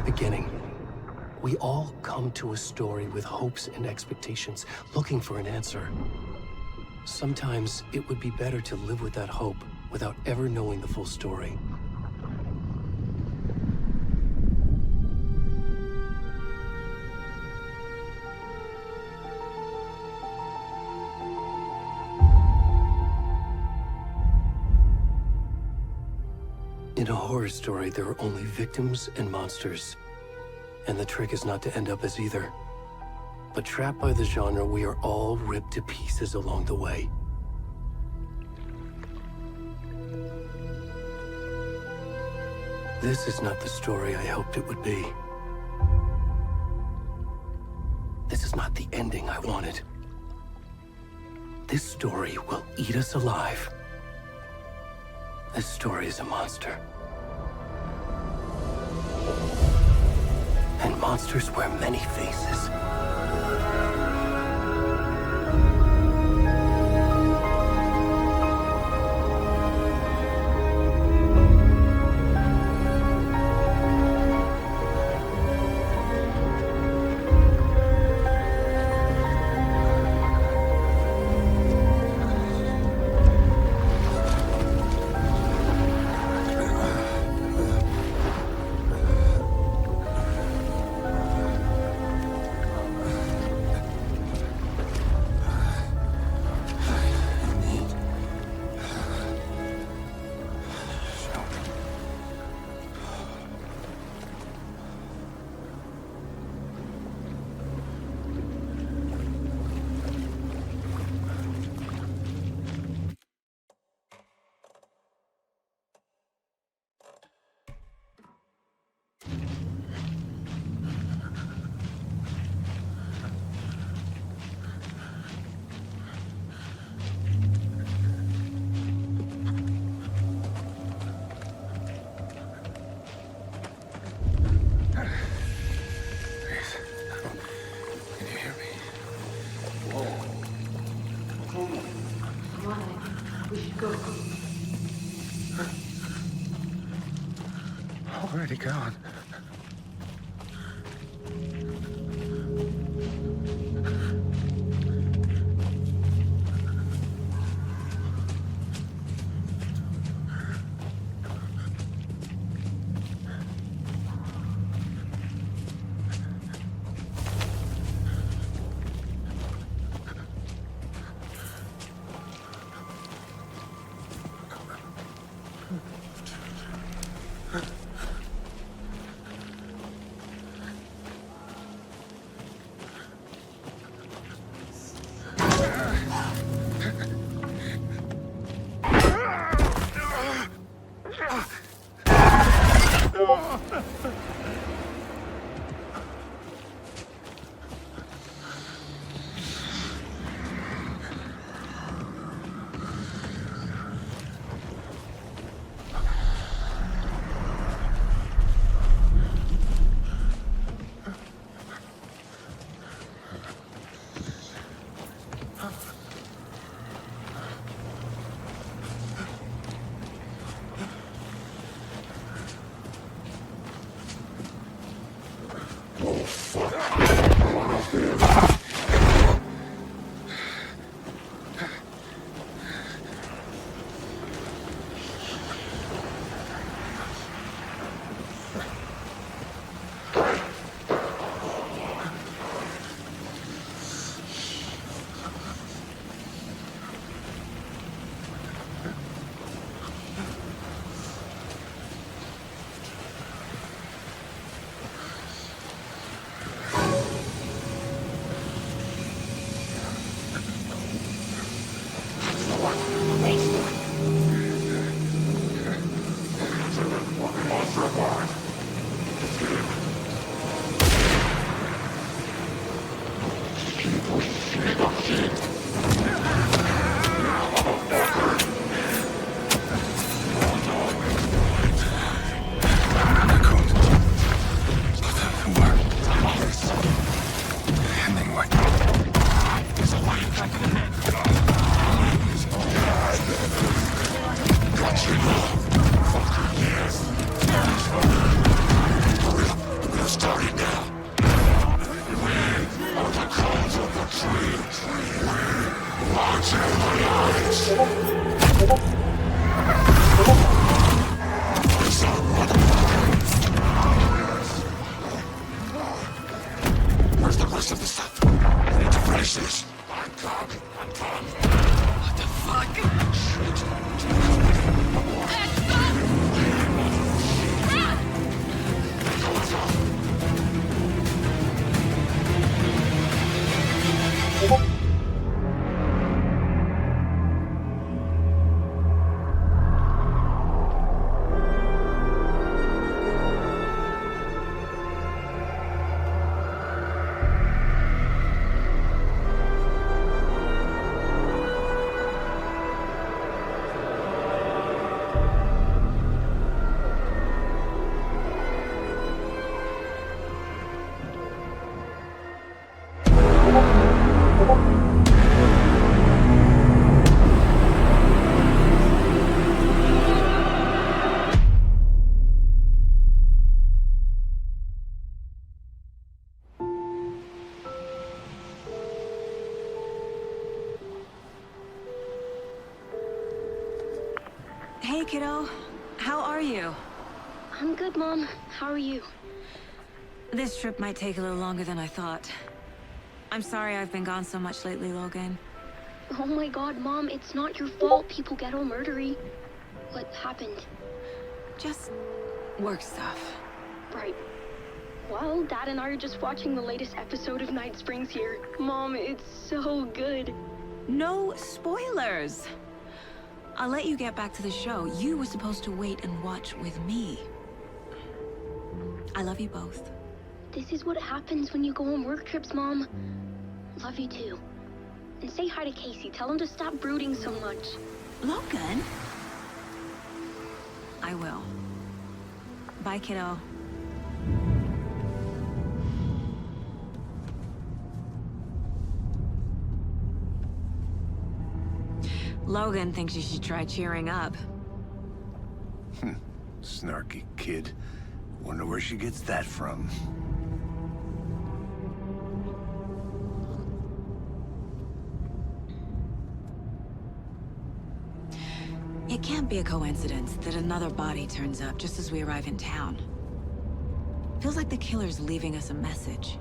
the beginning. We all come to a story with hopes and expectations, looking for an answer. Sometimes it would be better to live with that hope without ever knowing the full story. In a horror story, there are only victims and monsters. And the trick is not to end up as either. But trapped by the genre, we are all ripped to pieces along the way. This is not the story I hoped it would be. This is not the ending I wanted. This story will eat us alive. This story is a monster. And monsters wear many faces. Where'd he gone? kiddo. How are you? I'm good, Mom. How are you? This trip might take a little longer than I thought. I'm sorry I've been gone so much lately, Logan. Oh my god, Mom, it's not your fault people get all murdery. What happened? Just work stuff. Right. Well, Dad and I are just watching the latest episode of Night Springs here. Mom, it's so good. No spoilers! I'll let you get back to the show. You were supposed to wait and watch with me. I love you both. This is what happens when you go on work trips, Mom. Love you too. And say hi to Casey. Tell him to stop brooding so much. Logan? I will. Bye, kiddo. Logan thinks you should try cheering up. Snarky kid. Wonder where she gets that from. It can't be a coincidence that another body turns up just as we arrive in town. Feels like the killer's leaving us a message.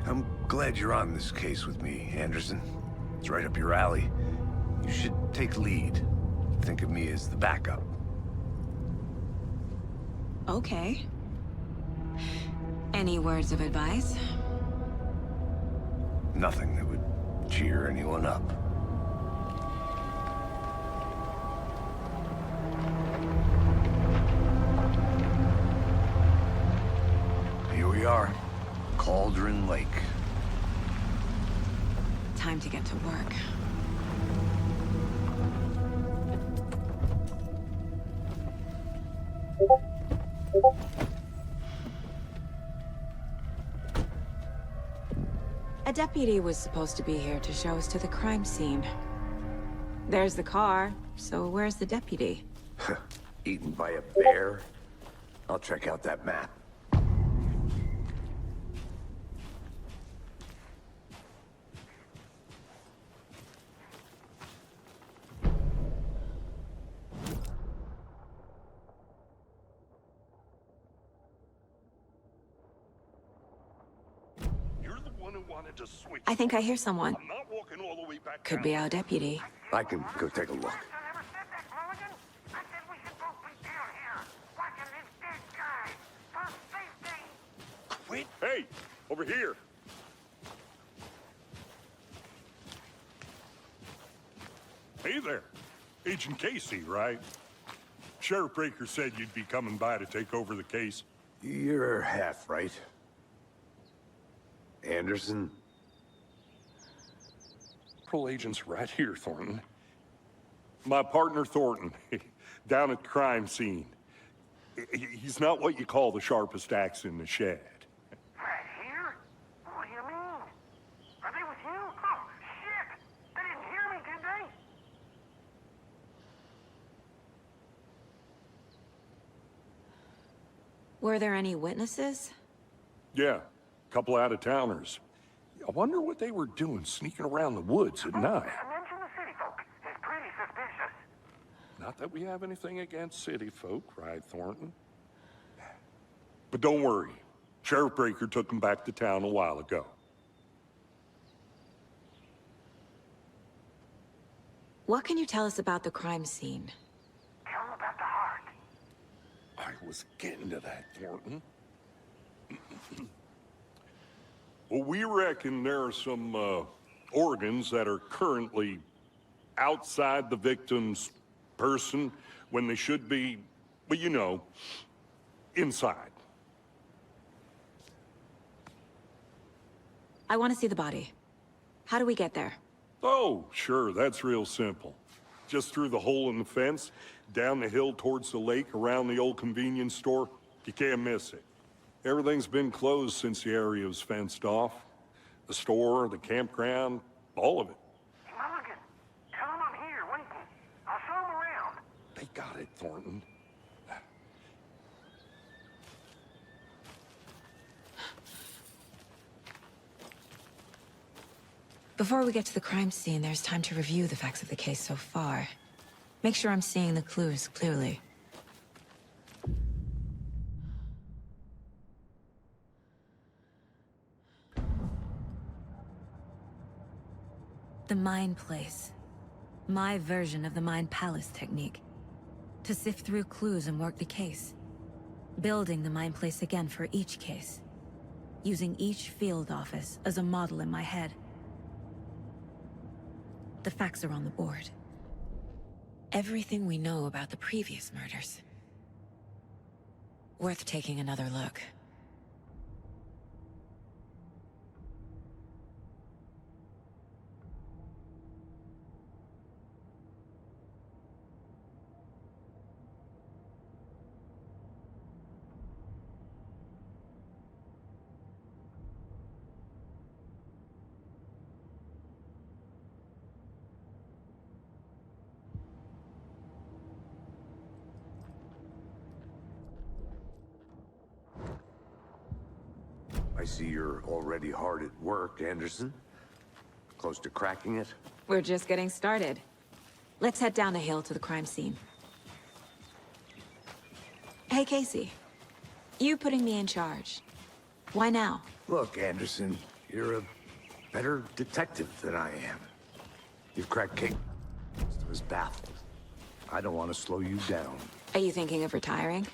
I'm glad you're on this case with me, Anderson. It's right up your alley. You should take lead. Think of me as the backup. Okay. Any words of advice? Nothing that would cheer anyone up. Here we are. Cauldron Lake. Time to get to work. A deputy was supposed to be here to show us to the crime scene. There's the car, so where's the deputy? Eaten by a bear? I'll check out that map. To switch. I think I hear someone. I'm not walking all the way back Could down. be our deputy. I can go take a look. Quit. Hey, over here. Hey there. Agent Casey, right? Sheriff Breaker said you'd be coming by to take over the case. You're half right. Anderson? Patrol agent's right here, Thornton. My partner, Thornton, down at the crime scene. He's not what you call the sharpest axe in the shed. Right here? What do you mean? Are they with you? Oh, shit! They didn't hear me, did they? Were there any witnesses? Yeah, a couple out-of-towners. I wonder what they were doing sneaking around the woods at night. Mention the city folk. It's pretty suspicious. Not that we have anything against city folk, right, Thornton? But don't worry. Sheriff Breaker took them back to town a while ago. What can you tell us about the crime scene? Tell them about the heart. I was getting to that, Thornton. Well, we reckon there are some organs that are currently outside the victim's person when they should be, well, you know, inside. I want to see the body. How do we get there? Oh, sure, that's real simple. Just through the hole in the fence, down the hill towards the lake, around the old convenience store. You can't miss it. Everything's been closed since the area was fenced off. The store, the campground, all of it. Mulligan, tell them I'm here waiting. I'll show them around. They got it, Thornton. Before we get to the crime scene, there's time to review the facts of the case so far. Make sure I'm seeing the clues clearly. The Mind Place. My version of the Mind Palace technique. To sift through clues and work the case. Building the Mind Place again for each case. Using each field office as a model in my head. The facts are on the board. Everything we know about the previous murders. Worth taking another look. I see you're already hard at work, Anderson. Close to cracking it? We're just getting started. Let's head down the hill to the crime scene. Hey, Casey. You putting me in charge. Why now? Look, Anderson, you're a better detective than I am. You've cracked Kate. I was baffled. I don't want to slow you down. Are you thinking of retiring?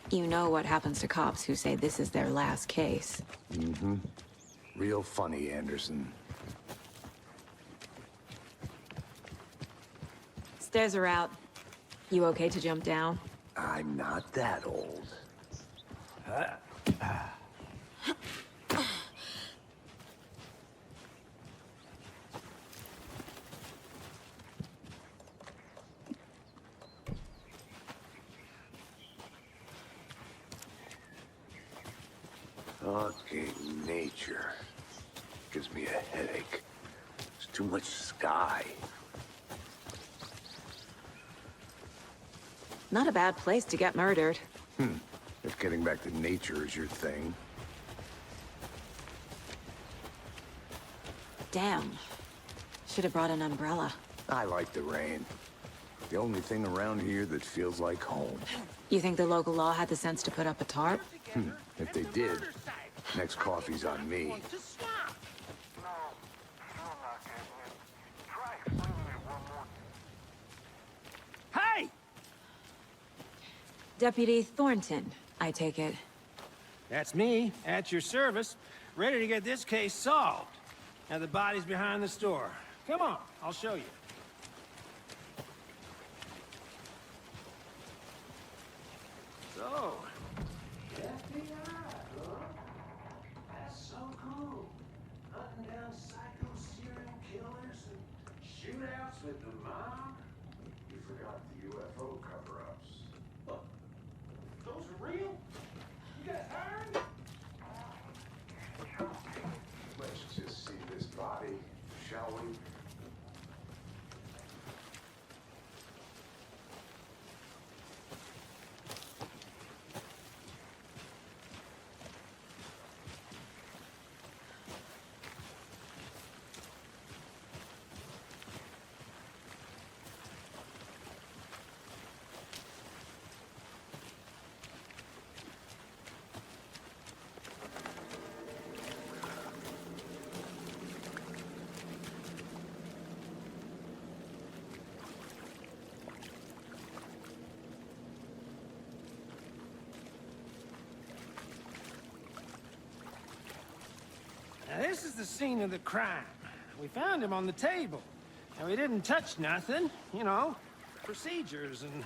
You know what happens to cops who say this is their last case. Mm-hmm. Real funny, Anderson. Stairs are out. You okay to jump down? I'm not that old. Fucking nature. Gives me a headache. There's too much sky. Not a bad place to get murdered. If getting back to nature is your thing. Damn. Should have brought an umbrella. I like the rain. The only thing around here that feels like home. You think the local law had the sense to put up a tarp? If they did, next coffee's on me. No, still not getting it. Try explaining it one more. Hey! Deputy Thornton, I take it. That's me, at your service, ready to get this case solved. Now the body's behind the store. Come on, I'll show you. So, FBI, huh? That's so cool. Hunting down psycho serial killers and shootouts with the mob. You forgot the UFO cover-ups. Look, those are real? You guys hiring? Let's just see this body, shall we? Now this is the scene of the crime. We found him on the table. Now we didn't touch nothing, you know, procedures and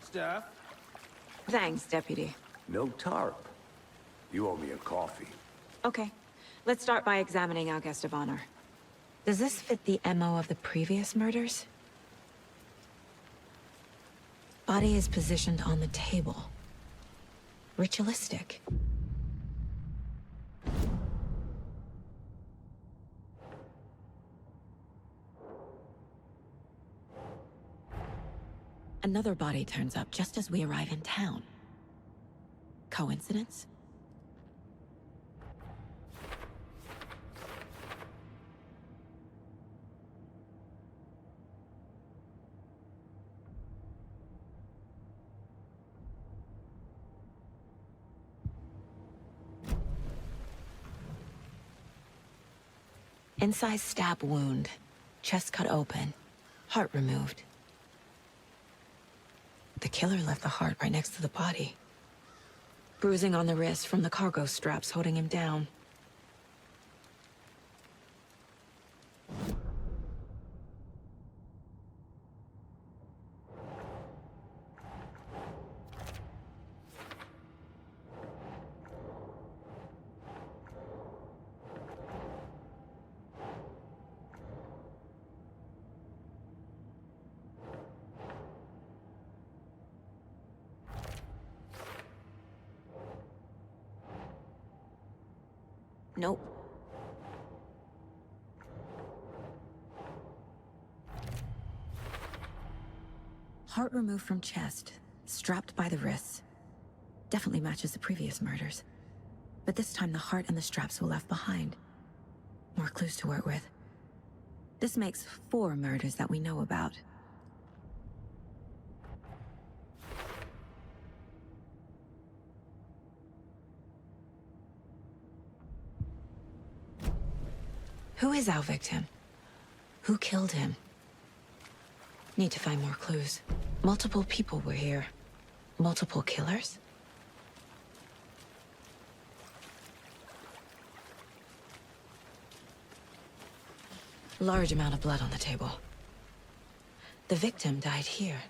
stuff. Thanks, Deputy. No tarp. You owe me a coffee. Okay. Let's start by examining our guest of honor. Does this fit the MO of the previous murders? Body is positioned on the table. Ritualistic. Another body turns up just as we arrive in town. Coincidence? Incised stab wound. Chest cut open. Heart removed. The killer left the heart right next to the body. Bruising on the wrist from the cargo straps holding him down. Nope. Heart removed from chest, strapped by the wrists. Definitely matches the previous murders. But this time the heart and the straps were left behind. More clues to work with. This makes 4 murders that we know about. Who is our victim? Who killed him? Need to find more clues. Multiple people were here. Multiple killers? Large amount of blood on the table. The victim died here.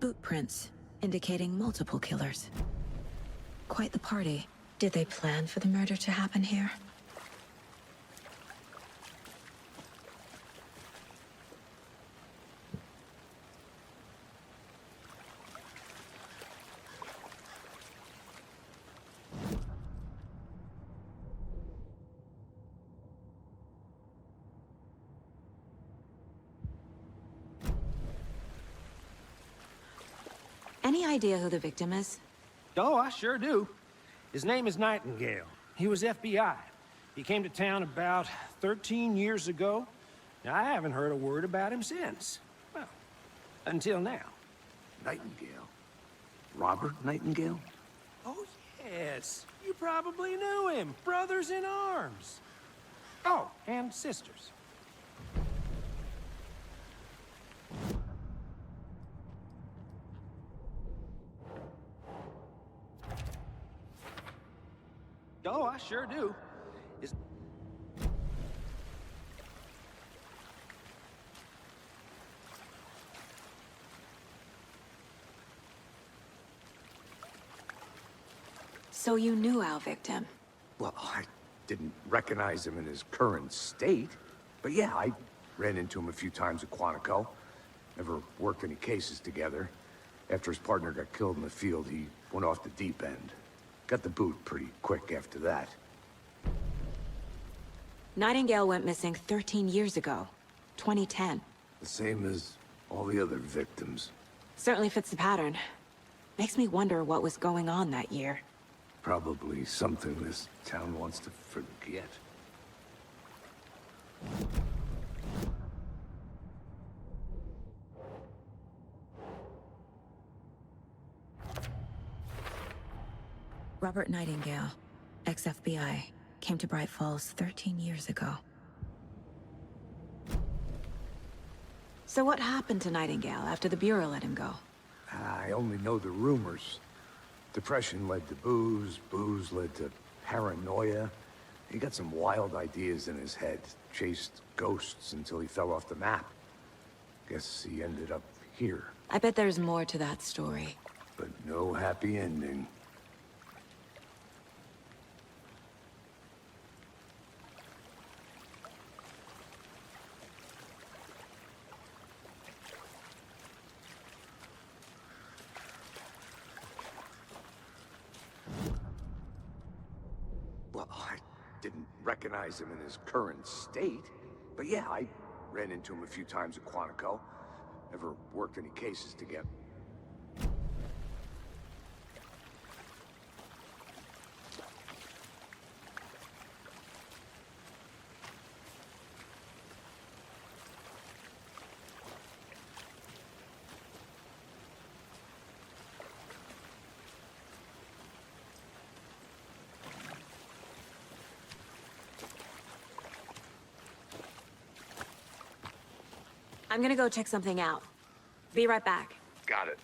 Boot prints, indicating multiple killers. Quite the party. Did they plan for the murder to happen here? Any idea who the victim is? Oh, I sure do. His name is Nightingale. He was FBI. He came to town about 13 years ago. Now, I haven't heard a word about him since. Well, until now. Nightingale? Robert Nightingale? Oh, yes. You probably knew him. Brothers in arms. Oh, and sisters. Oh, I sure do. So you knew our victim? Well, I didn't recognize him in his current state. But yeah, I ran into him a few times at Quantico. Never worked any cases together. After his partner got killed in the field, he went off the deep end. Got the boot pretty quick after that. Nightingale went missing 13 years ago. 2010. The same as all the other victims. Certainly fits the pattern. Makes me wonder what was going on that year. Probably something this town wants to forget. Robert Nightingale, ex-FBI, came to Bright Falls 13 years ago. So what happened to Nightingale after the Bureau let him go? I only know the rumors. Depression led to booze, booze led to paranoia. He got some wild ideas in his head, chased ghosts until he fell off the map. Guess he ended up here. I bet there's more to that story. But no happy ending. Well, I didn't recognize him in his current state. But yeah, I ran into him a few times at Quantico. Never worked any cases together. I'm gonna go check something out. Be right back. Got it.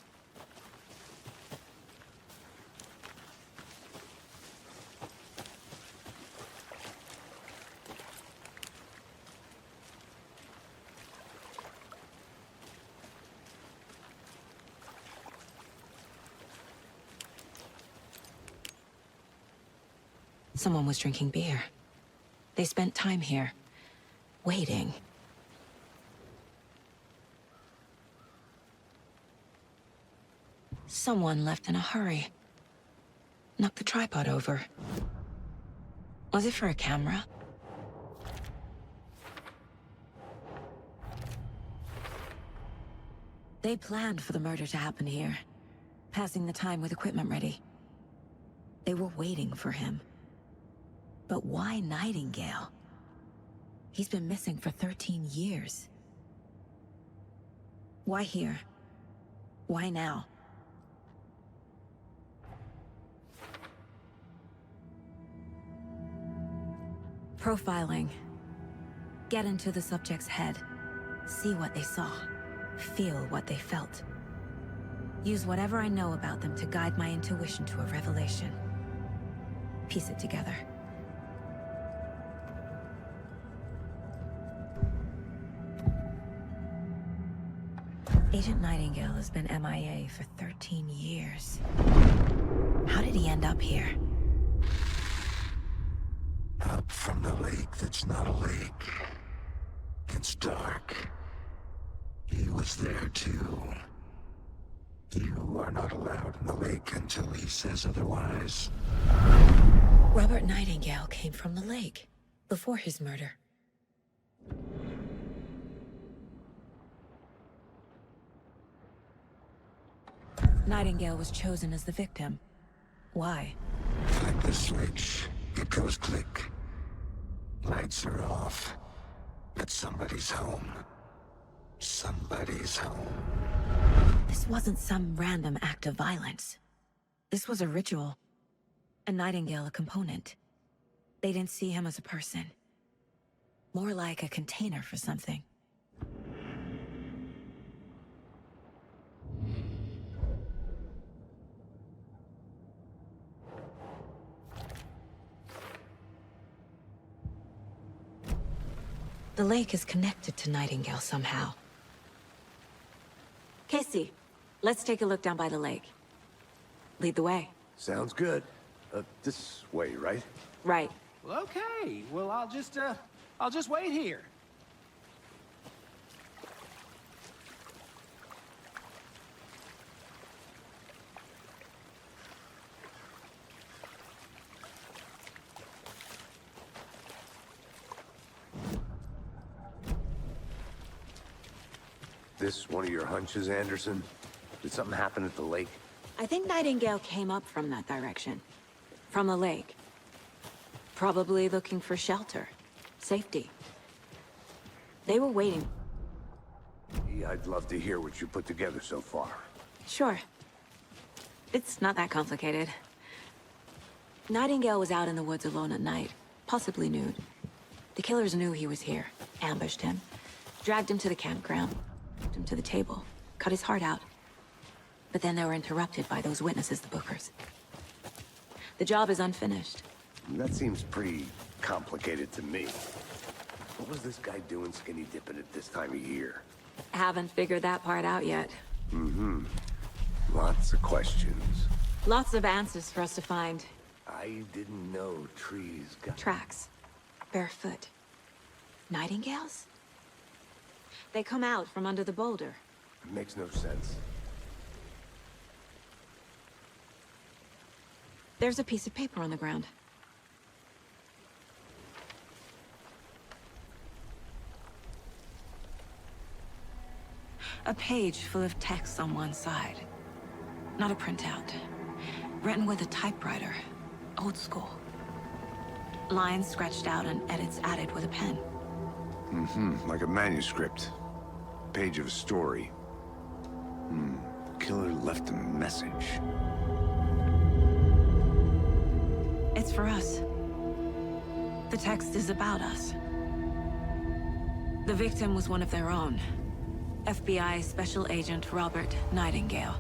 Someone was drinking beer. They spent time here, waiting. Someone left in a hurry. Knocked the tripod over. Was it for a camera? They planned for the murder to happen here, passing the time with equipment ready. They were waiting for him. But why Nightingale? He's been missing for 13 years. Why here? Why now? Profiling. Get into the subject's head. See what they saw. Feel what they felt. Use whatever I know about them to guide my intuition to a revelation. Piece it together. Agent Nightingale has been MIA for 13 years. How did he end up here? Up from the lake that's not a lake. It's dark. He was there too. You are not allowed in the lake until he says otherwise. Robert Nightingale came from the lake, before his murder. Nightingale was chosen as the victim. Why? Flip the switch. It goes click. Lights are off. But somebody's home. Somebody's home. This wasn't some random act of violence. This was a ritual. And Nightingale a component. They didn't see him as a person. More like a container for something. The lake is connected to Nightingale somehow. Casey, let's take a look down by the lake. Lead the way. Sounds good. This way, right? Right. Well, okay. Well, I'll just wait here. This one of your hunches, Anderson? Did something happen at the lake? I think Nightingale came up from that direction. From the lake. Probably looking for shelter. Safety. They were waiting. Yeah, I'd love to hear what you put together so far. Sure. It's not that complicated. Nightingale was out in the woods alone at night, possibly nude. The killers knew he was here, ambushed him, dragged him to the campground, put him to the table, cut his heart out. But then they were interrupted by those witnesses, the Bookers. The job is unfinished. That seems pretty complicated to me. What was this guy doing skinny dipping at this time of year? Haven't figured that part out yet. Mm-hmm. Lots of questions. Lots of answers for us to find. I didn't know trees got... Tracks. Barefoot. Nightingales? They come out from under the boulder. Makes no sense. There's a piece of paper on the ground. A page full of text on one side. Not a printout. Written with a typewriter. Old school. Lines scratched out and edits added with a pen. Mm-hmm. Like a manuscript. Page of a story. The killer left a message. It's for us. The text is about us. The victim was one of their own. FBI Special Agent Robert Nightingale.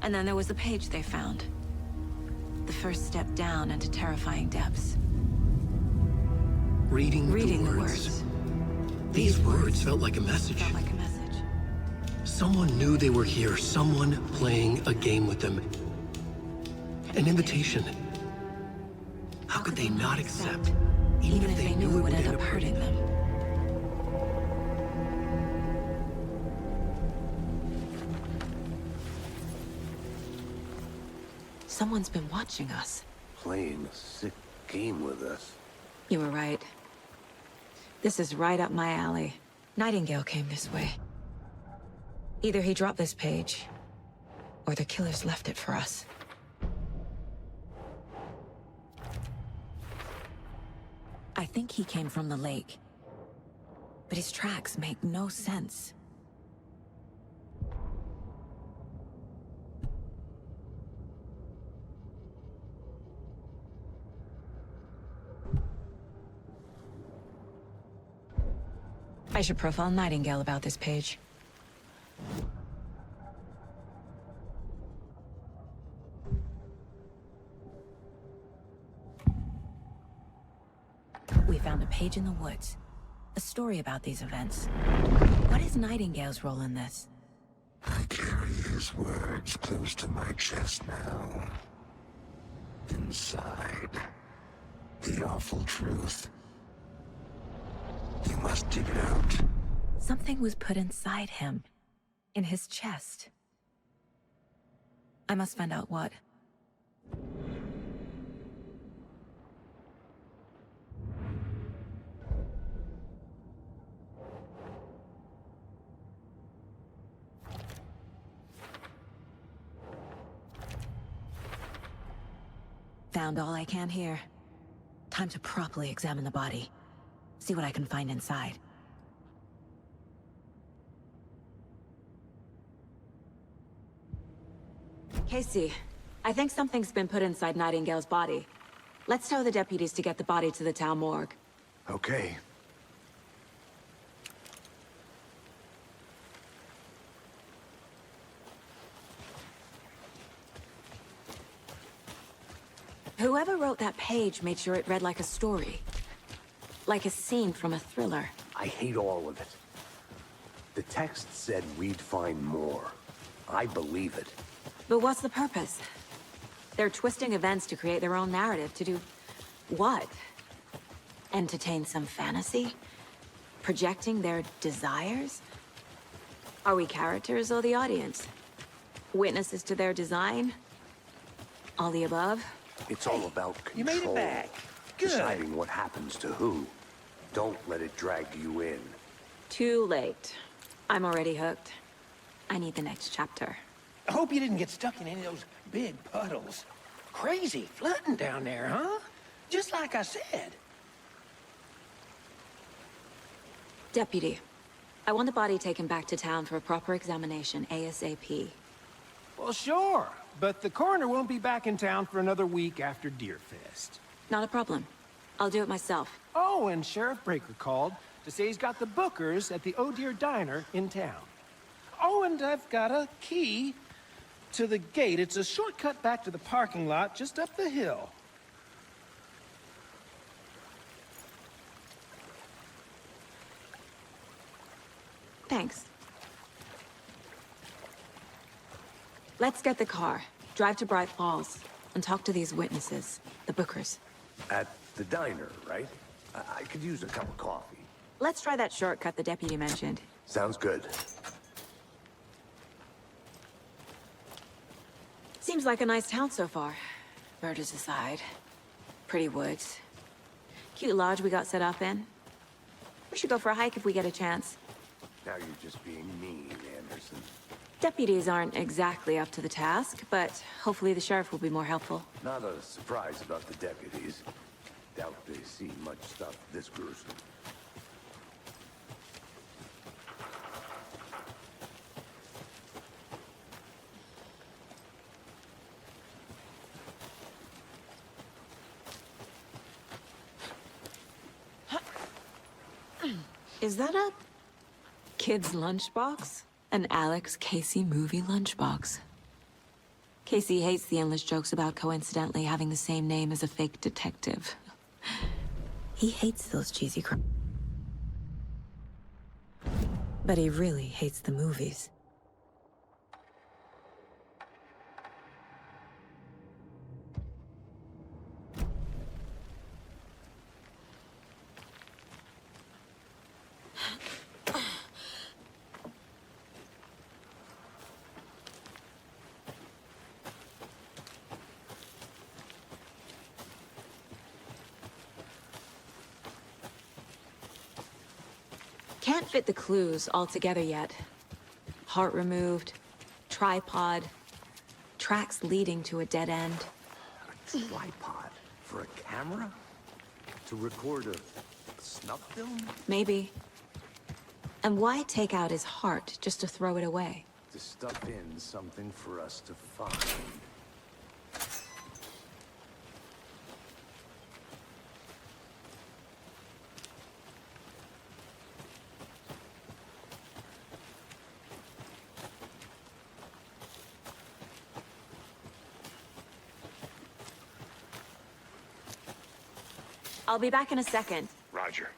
And then there was the page they found. The first step down into terrifying depths. Reading The the words. These words felt like a message. Felt like a message. Someone knew they were here, someone playing a game with them. An invitation. How could they not accept, even if they knew it would end up hurting them? Someone's been watching us. Playing a sick game with us. You were right. This is right up my alley. Nightingale came this way. Either he dropped this page, or the killers left it for us. I think he came from the lake. But his tracks make no sense. I should profile Nightingale about this page. We found a page in the woods. A story about these events. What is Nightingale's role in this? I carry his words close to my chest now. Inside, the awful truth. You must dig it out. Something was put inside him. In his chest. I must find out what. Found all I can here. Time to properly examine the body. See what I can find inside. Casey, I think something's been put inside Nightingale's body. Let's tell the deputies to get the body to the town morgue. Okay. Whoever wrote that page made sure it read like a story. Like a scene from a thriller. I hate all of it. The text said we'd find more. I believe it. But what's the purpose? They're twisting events to create their own narrative. To do what? Entertain some fantasy? Projecting their desires? Are we characters or the audience? Witnesses to their design? All the above? It's all about control. You made it back. Good. Deciding what happens to who. Don't let it drag you in. Too late. I'm already hooked. I need the next chapter. I hope you didn't get stuck in any of those big puddles. Crazy flooding down there, huh? Just like I said. Deputy, I want the body taken back to town for a proper examination, ASAP. Well, sure. But the coroner won't be back in town for another week after Deerfest. Not a problem. I'll do it myself. Oh, and Sheriff Breaker called to say he's got the bookers at the Oh Dear Diner in town. Oh, and I've got a key to the gate. It's a shortcut back to the parking lot just up the hill. Thanks. Let's get the car, drive to Bright Falls, and talk to these witnesses, the bookers. At the diner, right? I could use a cup of coffee. Let's try that shortcut the deputy mentioned. Sounds good. Seems like a nice town so far. Murders aside. Pretty woods. Cute lodge we got set up in. We should go for a hike if we get a chance. Now you're just being mean, Anderson. Deputies aren't exactly up to the task, but hopefully the sheriff will be more helpful. Not a surprise about the deputies. Doubt they see much stuff this gruesome. Is that a kid's lunchbox? An Alex Casey movie lunchbox. Casey hates the endless jokes about coincidentally having the same name as a fake detective. He hates those cheesy but he really hates the movies. Can't fit the clues all together yet. Heart removed, tripod, tracks leading to a dead end. A tripod? For a camera? To record a snuff film? Maybe. And why take out his heart just to throw it away? To stuff in something for us to find. I'll be back in a second. Roger.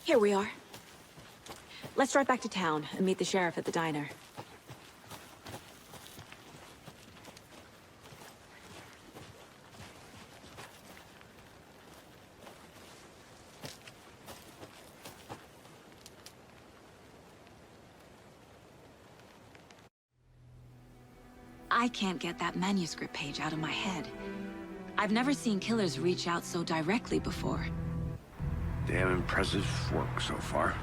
Here we are. Let's drive back to town and meet the sheriff at the diner. I can't get that manuscript page out of my head. I've never seen killers reach out so directly before. Damn impressive work so far.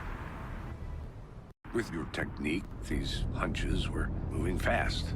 With your technique, these hunches were moving fast.